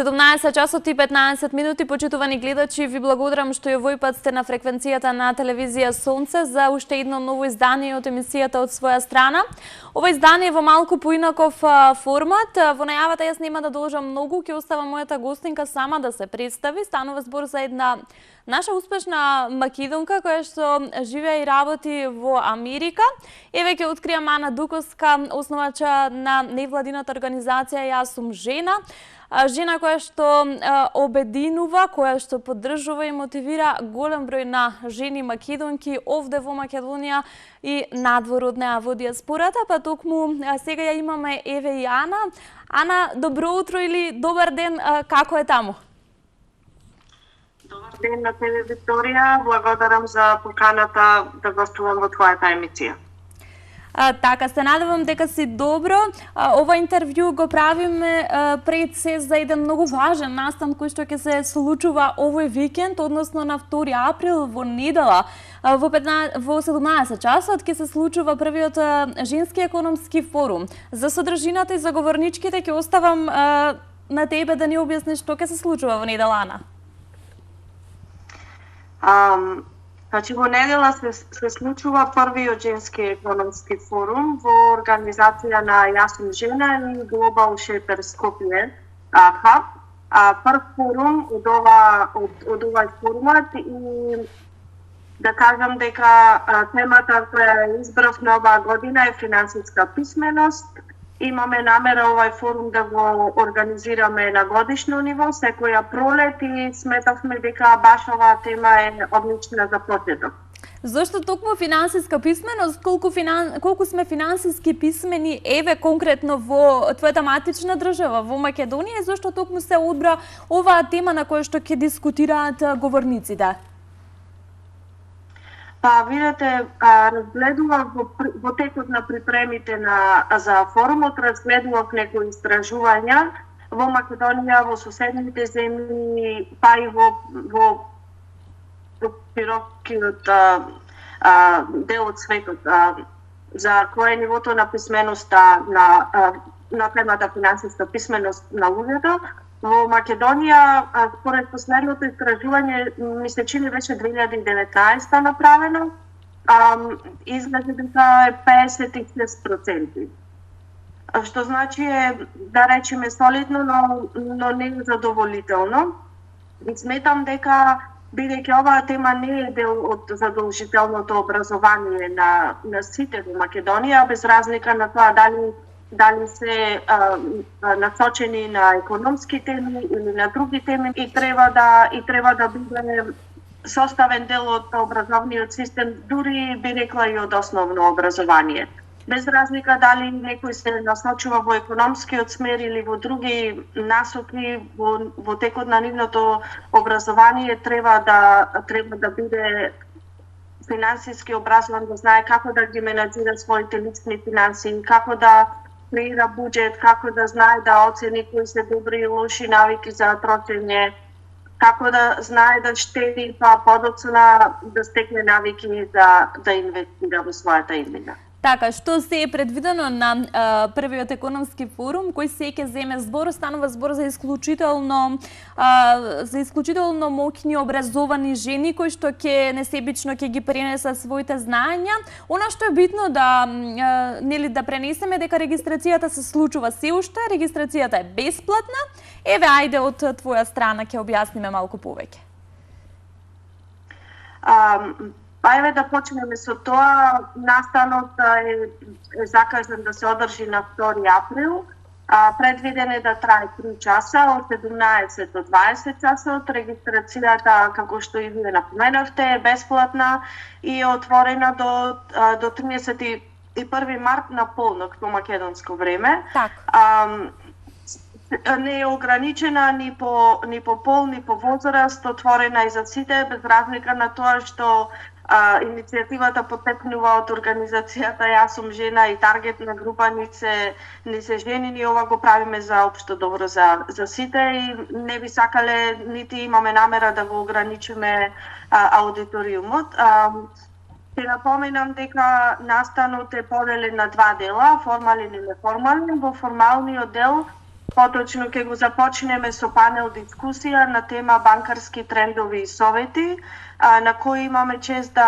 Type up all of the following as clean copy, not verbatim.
17 часот и 15 минути, почитувани гледачи, ви благодарам што и овој пат сте на фреквенцијата на телевизија Сонце за уште едно ново издание од емисијата од своја страна. Ова издание е во малку поинаков формат. Во најавата јас нема да должам многу, ќе оставам мојата гостинка сама да се представи. Станува збор за една наша успешна македонка која што живее и работи во Америка. Еве ќе откриам Ана Дуковска, основача на невладината организација Јас сум жена. Жена која што обединува, која што поддржува и мотивира голем број на жени македонки овде во Македонија и надвор од неа во диаспората, па токму сега ја имаме еве и Ана. Ана, добро утро или добар ден, како е таму? Добар ден на тебе, Викторија. Благодарам за поканата да гостувам во твојата емисија. Така, се надевам дека си добро. Ова интервју го правиме пред се за еден многу важен настан кој што ќе се случува овој викенд, односно на 2 април во недела. Во 17 часот ќе се случува првиот женски економски форум. За содржината и за говорничките ќе оставам на тебе да ни објасниш што ќе се случува во недела, Ана. Значи, во недела се случува првиот женски економски форум во организација на Јас сум жена и Global Shaper Skopje Hub. Прв форум од овај формат и да кажам дека темата која избравме оваа година е финансиска писменост. Имаме намера овај форум да го организираме на годишно ниво, секоја пролет и сметавме дека баш оваа тема е одлична за почеток. Зошто токму финансиска писменост? Колку сме финансиски писмени еве конкретно во твојата матична држава, во Македонија, и зошто токму се одбра оваа тема на која што ќе дискутираат говорниците? Видете, разгледував во текот на припремите за форумот, разгледував некои истражувања во Македонија, во соседните земји, па и во широкиот дел од светот, за кое е нивото на писменоста на темата финансиска писменост на луѓето. Во Македонија, според последното истражување, ми се чини беше 2019 направено, излезе дека е 56%. Што значи е, да речеме, солидно, но не е задоволително. И сметам дека, бидејќи оваа тема не е дел од задолжителното образование на сите во Македонија, без разлика на тоа дали се насочени на економски теми или на други теми, и треба да биде составен дел од образовниот систем, дури би рекла и од основно образование. Без разлика дали некој се насочува во економскиот смер или во други насоки, во текот на нивното образование треба да биде финансиски образован, да знае како да ги менаџира своите лични финанси, како да креира буџет, како да знае да оцени кои се добри и лоши навики за трошење, како да знае да штеди, па подоцна да стекне навики да инвестира во својата иднина. Така, што се е предвидено на првиот економски форум, кој се ќе земе збор, станува збор за исклучително моќни образовани жени кои што ќе несебично ќе ги пренесат своите знаења. Она што е битно да пренесеме дека регистрацијата се случува се уште, регистрацијата е бесплатна. Еве, ајде од твоја страна ќе објасниме малку повеќе. Еве да почнеме со тоа. Настанот е закажан да се одржи на 2 април. Предвиден е да трае 3 часа, од 17 до 20 часа. Регистрацијата, како што и вие напоменавте, е бесплатна и е отворена до 31 март на полнок по македонско време. Не е ограничена ни по пол, ни по возраст, отворена и за сите, без разлика на тоа што иницијативата потекнува од организацијата Јас сум жена и таргетна група ни се жени, ни ова го правиме за општо добро за сите и не би сакале, нити имаме намера да го ограничиме аудиториумот. Ќе напоменам дека настанот е поделен на 2 дела, формален и неформален. Во формалниот дел поточно ќе го започнеме со панел дискусија на тема банкарски трендови и совети, на кои имаме чест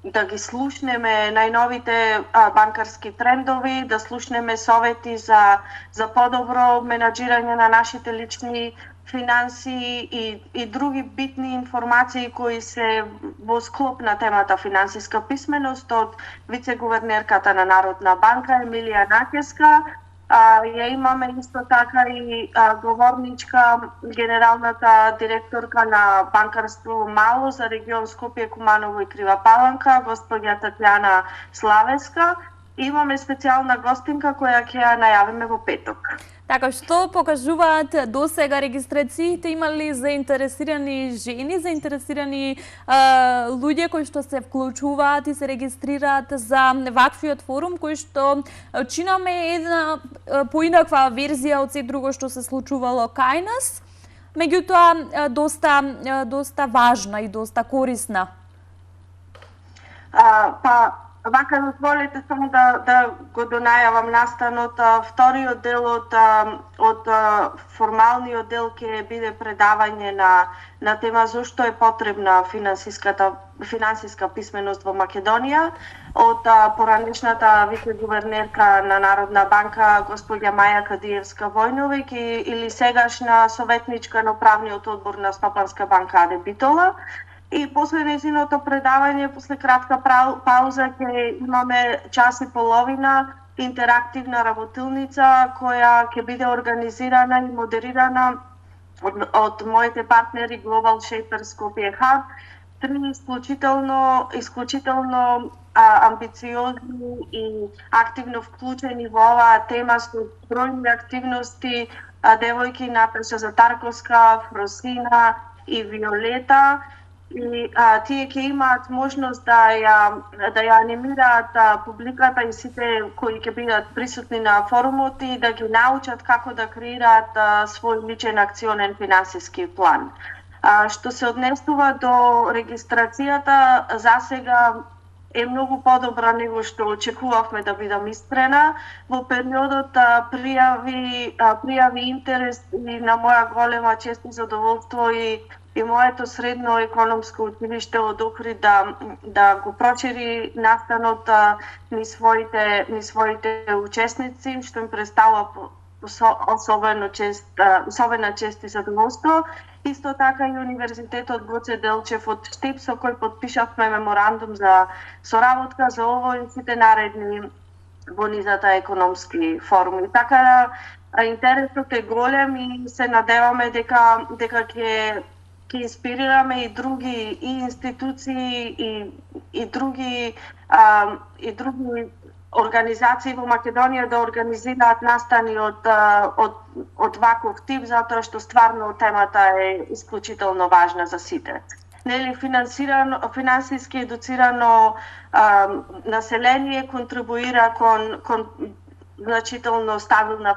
да ги слушнеме најновите банкарски трендови, да слушнеме совети за подобро менаџирање на нашите лични финанси и други битни информации кои се во склоп на темата финансиска писменост од вице-гувернерката на Народна банка Емилија Накеска. Ја имаме исто така и говорничка, генералната директорка на банкарство Мало за регион Скопје, Куманово и Крива Паланка, господја Татјана Славеска. Имаме специјална гостинка која ќе ја најавиме во петок. Така, што покажуваат досега регистрациите? Има ли заинтересирани жени, заинтересирани луѓе кои што се вклучуваат и се регистрираат за ваквиот форум, кој што чинаме една поинаква верзија од се друго што се случувало кај нас, меѓутоа доста важна и доста корисна. Вака, дозволете само да го донајавам настанот. Вториот дел од формалниот дел ќе биде предавање на тема зошто е потребна финансиска писменост во Македонија од поранешната вице-гувернерка на Народна банка господја Маја Кадиевска Војновиќ или сегашна советничка на управниот одбор на Стопанска банка Аде Битола. И после незиното предавање, после кратка пауза, ќе имаме час и половина интерактивна работилница која ќе биде организирана и модерирана од моите партнери Global Shapers Skopje Hub, три исклучително амбициозни и активно вклучени во оваа тема со бројни активности, девојки Наташа Затарковска, Фросина и Виолета. И тие ќе имаат можност да ја анимираат публиката и сите кои ќе бидат присутни на форумот и да ги научат како да креираат свој личен акционен финансиски план. Што се однесува до регистрацијата, засега е многу подобра него што очекувавме да бидам искрена. Во периодот пријави интерес и на моја голема чест и задоволство и моето средно економско училиште од Охрид да го прочери настанот низ своите учесници, што им представува особена чест и задоволство. Исто така и Универзитетот Гоце Делчев од Штип, со кој подпишавме меморандум за соработка за овој и сите наредни во низата економски форуми. Така интересот е голем и се надеваме дека ќе инспирираме и други институции и други организации во Македонија да организираат настани од ваков тип, затоа што стварно темата е исклучително важна за сите. Нели, финансиски едуцирано население контрибуира кон значително стабилна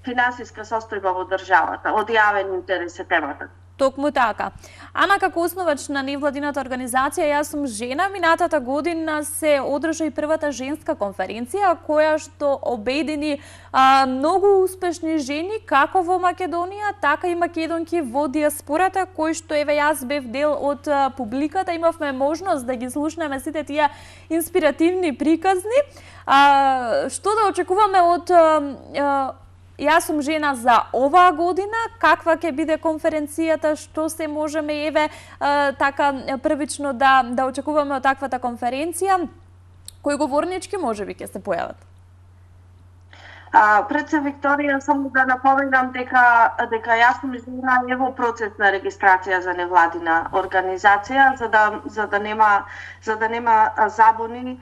финансиска состојба во државата. Од јавен интерес е темата. Токму така. Ана, како основач на невладината организација Јас сум жена, минатата година се одржа и првата женска конференција, која што обедини многу успешни жени, како во Македонија, така и македонки во диаспората, кои што јас бев дел од публиката. Имавме можност да ги слушнеме сите тие инспиративни приказни. Што да очекуваме од Јас сум жена за оваа година, каква ќе биде конференцијата, што се можеме така првично да очекуваме од таквата конференција, кои говорнички можеби ќе се појават? Пред се, Викторија, само да напоменам дека јас сум жена е во процес на регистрација за невладина организација, за да нема забуни.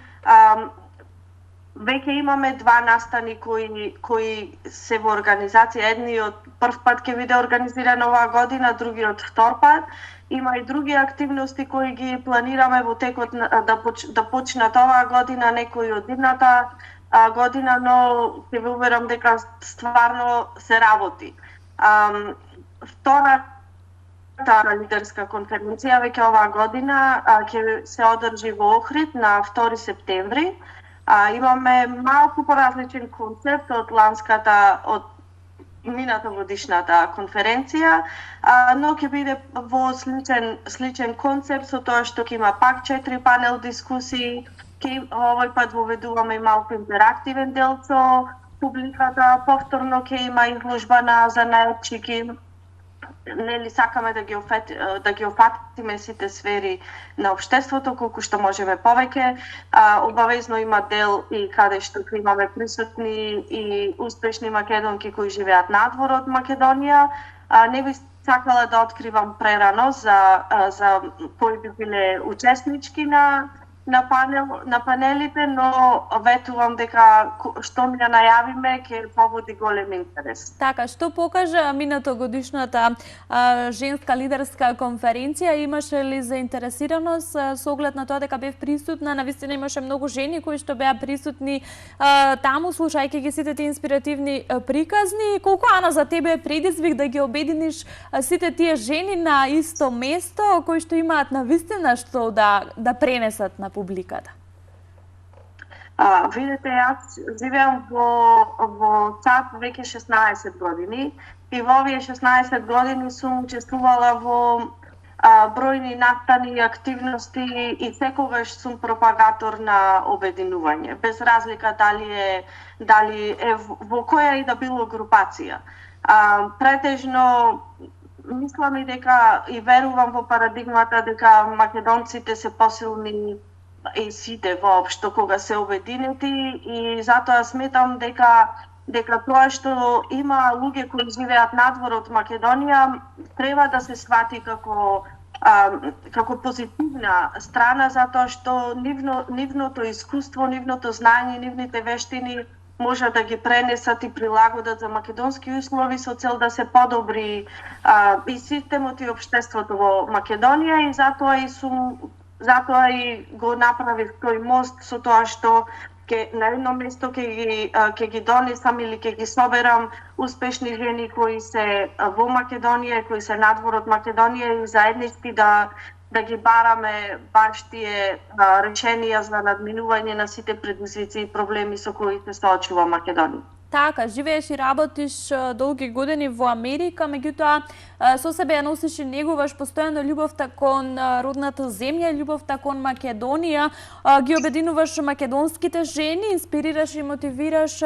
Веќе имаме два настани кои се во организација. Едниот прв пат ќе биде организиран оваа година, другиот втор пат. Има и други активности кои ги планираме во текот да почнат оваа година, некои од идната година, но ќе ве уверам дека стварно се работи. Втората лидерска конференција веќе оваа година ќе се одржи во Охрид на 2 септември. Имаме малку поразличен концепт од ланската, од мината годишната конференција, но ќе биде во сличен концепт со тоа што ќе има пак 4 панел дискусии, овој пат воведуваме и малку интерактивен дел со публиката, повторно ќе има изложба на занаетчики. Нели сакаме да ги офатиме сите сфери на општеството колку што можеме повеќе. Обавезно има дел и каде што имаме присутни и успешни македонки кои живеат надвор од Македонија. Не би сакала да откривам прерано за кои би биле учеснички на панелите, но ветувам дека што ми ја најавиме ќе побуди голем интерес. Така, што покажа минатогодишната женска лидерска конференција? Имаше ли заинтересираност со оглед на тоа дека бев присутна? Навистина имаше многу жени кои што беа присутни таму, слушајќи ги сите тие инспиративни приказни. Колку, Ана, за тебе е предизвик да ги обединиш сите тие жени на исто место, кои што имаат навистина што да пренесат на публиката? Видете, јас живеам во ЦАП веќе 16 години и во овие 16 години сум учествувала во бројни настани и активности и секогаш сум пропагатор на обединување, без разлика дали е во која и да било групација. Претежно мислам и дека и верувам во парадигмата дека македонците се посилни и сите воопшто кога се обединети и затоа сметам дека тоа што има луѓе кои живеат надвор од Македонија треба да се свати како позитивна страна, затоа што нивното искуство, нивното знаење, нивните вештини може да ги пренесат и прилагодат за македонски услови со цел да се подобри и системот и општеството во Македонија и затоа и го направив тој мост со тоа што на едно место ќе ги донесам или ќе ги соберам успешни жени кои се во Македонија, кои се надвор од Македонија и заеднички да ги бараме баш тие решенија за надминување на сите предизвици и проблеми со кои се соочува Македонија. Така, живееш и работиш долги години во Америка, меѓутоа со себе ја носиш и негуваш постојано љубовта кон родната земја, љубовта кон Македонија, ги обединуваш македонските жени, инспирираш и мотивираш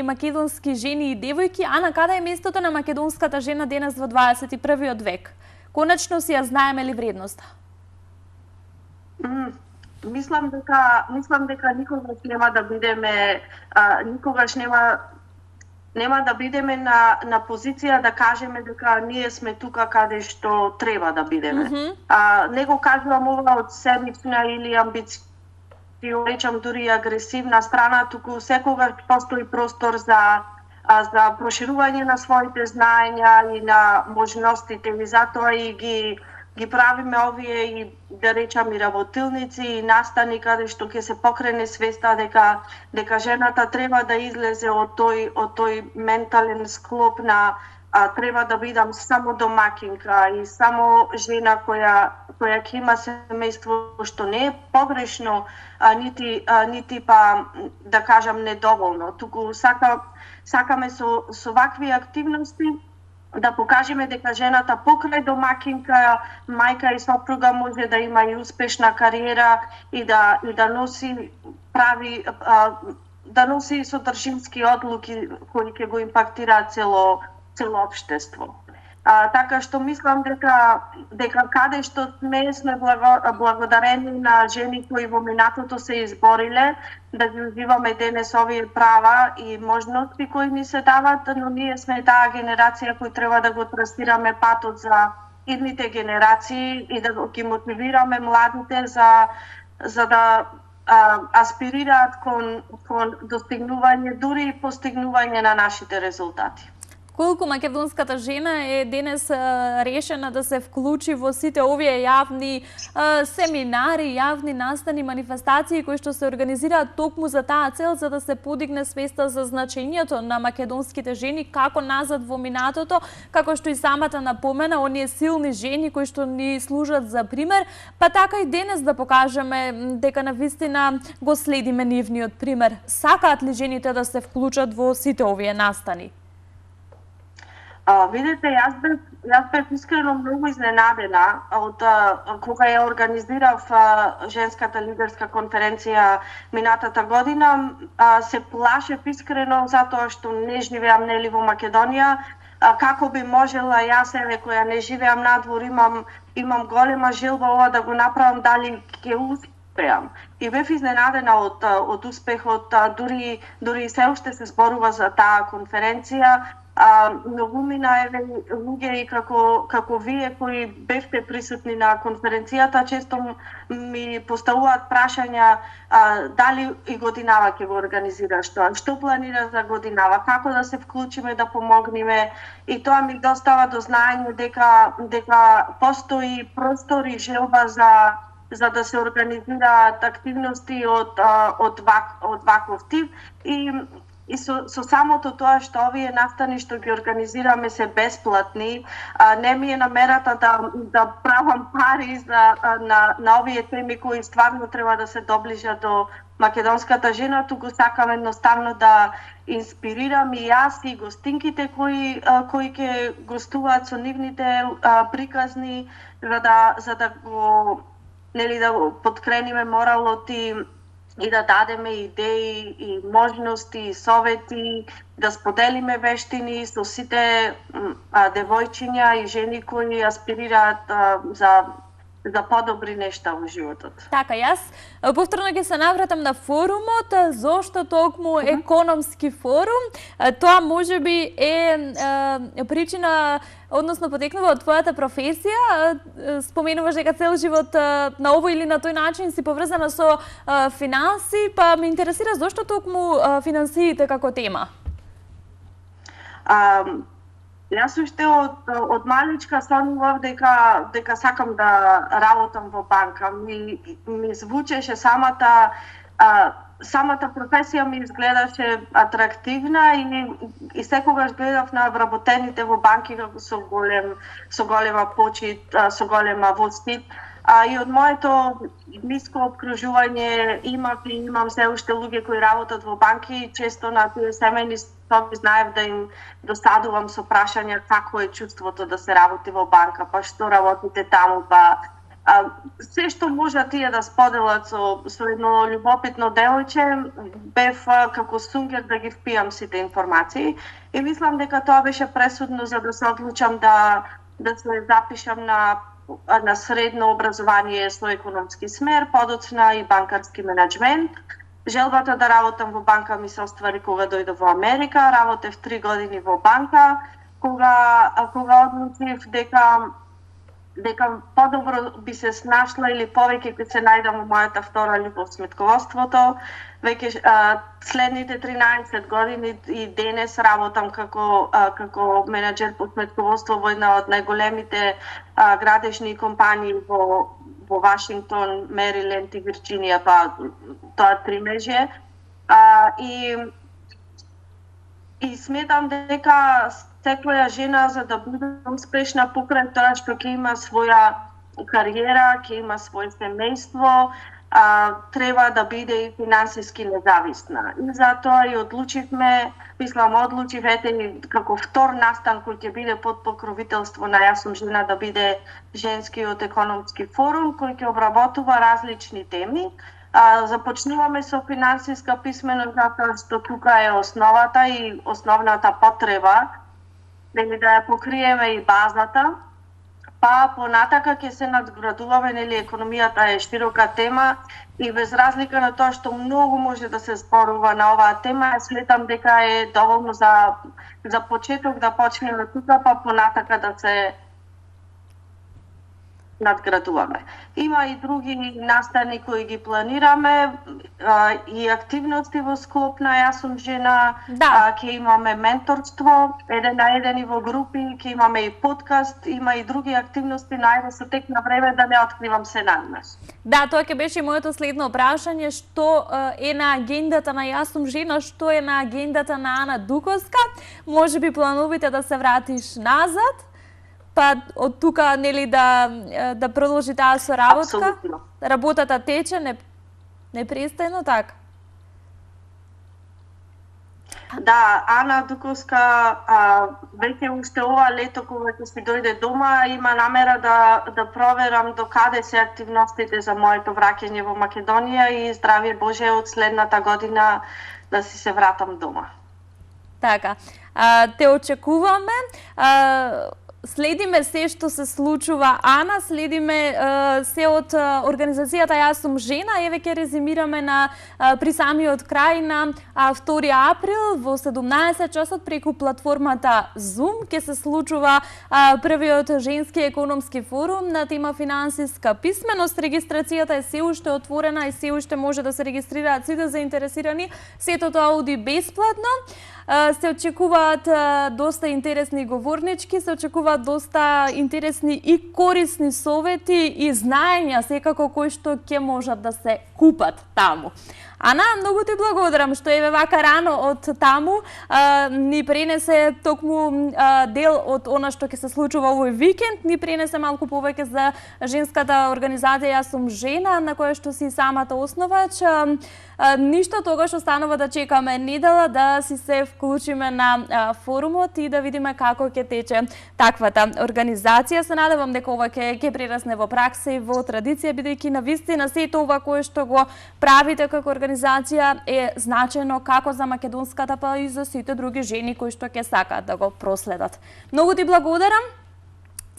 македонски жени и девојки. Ана, каде е местото на македонската жена денес во 21 век? Конечно си ја знаеме ли вредноста? Мислам дека никогаш нема да бидеме на позиција да кажеме дека ние сме тука каде што треба да бидеме. Не го кажувам ова од себична или амбициозна, дури агресивна страна, туку секогаш постои простор за проширување на своите знаења и на можностите и затоа и ги правиме овие и да речам и работилници и настани каде што ќе се покрене свеста дека жената треба да излезе од тој ментален склоп на треба да бидам само домакинка и само жена која ќе има семејство, што не е погрешно, нити па да кажам недоволно, туку сакаме со вакви активности да покажеме дека жената покрај домакинка, мајка и сопруга може да има и успешна кариера и да носи содржински одлуки кои ќе го импактираат цело општество. Така што мислам дека каде што сме благодарени на жени кои во минатото се избориле да ги уживаме денес овие права и можности кои ни се дават, но ние сме таа генерација кои треба да го трасираме патот за идните генерации и да ги мотивираме младите за да аспирираат кон достигнување, дури и постигнување на нашите резултати. Колку македонската жена е денес решена да се вклучи во сите овие јавни семинари, јавни настани, манифестации кои што се организираат токму за таа цел, за да се подигне свеста за значењето на македонските жени како назад во минатото, како што и самата напомена, оние силни жени кои што ни служат за пример, па така и денес да покажеме дека навистина го следиме нивниот пример. Сакаат ли жените да се вклучат во сите овие настани? Видите, јас бев искрено многу изненадена од кога ја организирав женската лидерска конференција минатата година. Се плашев искрено затоа што не живеам нели во Македонија. Како би можела јас, која не живеам надвор, имам голема желба ова да го направам, дали ќе успеам. И бев изненадена од успехот, дури се уште се зборува за таа конференција. Многумина луѓе и како вие кои бевте присутни на конференцијата, често ми поставуваат прашања дали и годинава ќе го организираш тоа, што планира за годинава, како да се вклучиме, да помогнеме, и тоа ми достава до знаење дека постои простор и желба за да се организираат активности од ваков тип. И со самото тоа што овие настани што ги организираме се бесплатни, не ми е намерата да правам пари на овие теми кои стварно треба да се доближат до македонската жена, туку сакам едноставно да инспирирам и јас и гостинките кои ќе гостуваат со нивните приказни, за да го да подкрениме моралот и да дадеме идеи и можности и совети, да споделиме вештини со сите девојчиња и жени кои аспирираат за подобри нешта во животот. Така, јас повторно ќе се навратам на форумот, зошто токму економски форум. Тоа можеби е причина, односно потекнува од твојата професија. Споменуваш дека цел живот на овој или на тој начин си поврзана со финанси, па ме интересира зошто токму финансиите како тема? Јас уште од маличка сонував дека сакам да работам во банка. Ми звучеше самата професија ми изгледаше атрактивна и секогаш гледав на вработените во банки како со голема почит, со голема восхит. И од моето блиско обкружување имам се уште луѓе кои работат во банки и често на тие семејни соби знаев да им досадувам со прашања како е чувството да се работи во банка, па што работите таму, па се што можат тие да споделат со едно љубопитно девојче, бев како сунгер да ги впијам сите информации и мислам дека тоа беше пресудно за да се одлучам да се запишам на средно образование со економски смер, подоцна и банкарски менеджмент. Желбата да работам во банка ми се оствари кога дојдов во Америка, работев 3 години во банка, кога одлучив дека подобро би се snашла или повеќе ќе се најдам во мојата втора љубов сметководството. Веќе следните 13 години и денес работам како менеджер по сметководство во една од најголемите градежни компании во Вашингтон, Мериленд и Вирџинија, па тоа тримежје. И сметам дека секоја жена за да биде успешна покрај тоа што ќе има своја кариера, ќе има свој семејство, треба да биде и финансиски независна. И затоа и одлучив како втор настан кој ќе биде под покровителство на Јас сум жена да биде женскиот економски форум кој ќе обработува различни теми. Започнуваме со финансиска писменост затоа што тука е основата и основната потреба да ја покриеме и базата. Па понатака ќе се надградуваме, економијата е широка тема и без разлика на тоа што многу може да се зборува на оваа тема, сметам дека е доволно за почеток да почнеме тука, па понатака надградуваме. Има и други настани кои ги планираме и активности во склоп на Јас сум жена, ќе имаме менторство, еден на еден и во групи, ќе имаме и подкаст, има и други активности, најде со тек на време да не откривам се наднаш. Да, тоа ќе беше моето следно прашање, што е на агендата на Јас сум жена, што е на агендата на Ана Дуковска, може би планувате да се вратиш назад, па од тука нели да продолжи таа со работка. Апсолутно. Работата тече непрестајно така. Да, Ана Дуковска веќе уште ова лето кога ќе си дојде дома има намера да проверам до каде се активностите за моето враќање во Македонија и здравје Боже од следната година да си се вратам дома. Така, те очекуваме. Следиме се што се случува, Ана, следиме се од организацијата Јас сум жена. Еве ќе резимираме при самиот крај на 2 април во 17 часот преку платформата Zoom ќе се случува првиот женски економски форум на тема финансиска писменост. Регистрацијата е се уште отворена и се уште може да се регистрираат сите заинтересирани. Сето тоа оди бесплатно. Се очекуваат доста интересни говорнички, се очекуваат доста интересни и корисни совети и знаења секако кои што ќе можат да се купат таму. Ана, многу ти благодарам што еве вака рано од таму ни пренесе токму дел од она што ќе се случува овој викенд, ни пренесе малку повеќе за женската организација Јас сум жена, на која што си самата основач. Ништо тогаш останува да чекаме недела да си се вклучиме на форумот и да видиме како ќе тече таквата организација. Се надевам дека ова ќе прерасне во пракса и во традиција, бидејќи навистина сето ова кое што го правите како организација е значено како за македонската, па и за сите други жени кои што ќе сакаат да го проследат. Многу ти благодарам.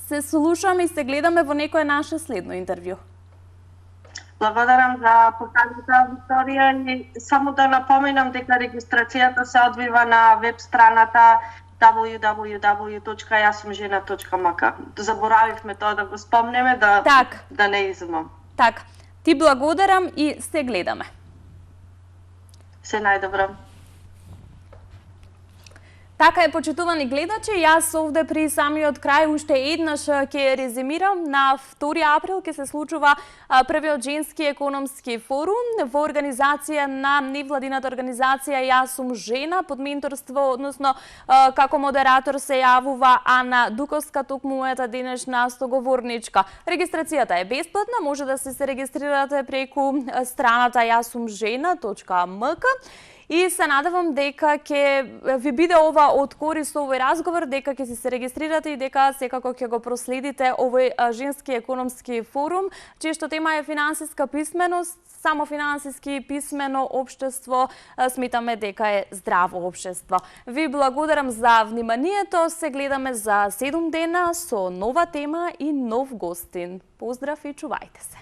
Се слушаме и се гледаме во некое наше следно интервју. Благодарам за поканата, Викторија, и само да напоменам дека регистрацијата се одвива на веб страната www.jasumžena.mk. Заборавивме тоа да го спомнеме, да не изумам. Така, ти благодарам и се гледаме. Се најдобро. Така е, почитувани гледачи, јас овде при самиот крај уште еднаш ќе резимирам. На 2 април ќе се случува првиот женски економски форум во организација на невладината организација Јас сум жена, под менторство, односно како модератор се јавува Ана Дуковска, токму мојата денешна соговорничка. Регистрацијата е бесплатна, може да се регистрирате преку страната jasumžena.mk. И се надевам дека ќе ви биде ова од корис овој разговор, дека ќе се регистрирате и дека секако ќе го проследите овој женски економски форум, чија што тема е финансиска писменост. Само финансиски писмено општество сметаме дека е здраво општество. Ви благодарам за вниманието. Се гледаме за 7 дена со нова тема и нов гостин. Поздрав и чувајте се.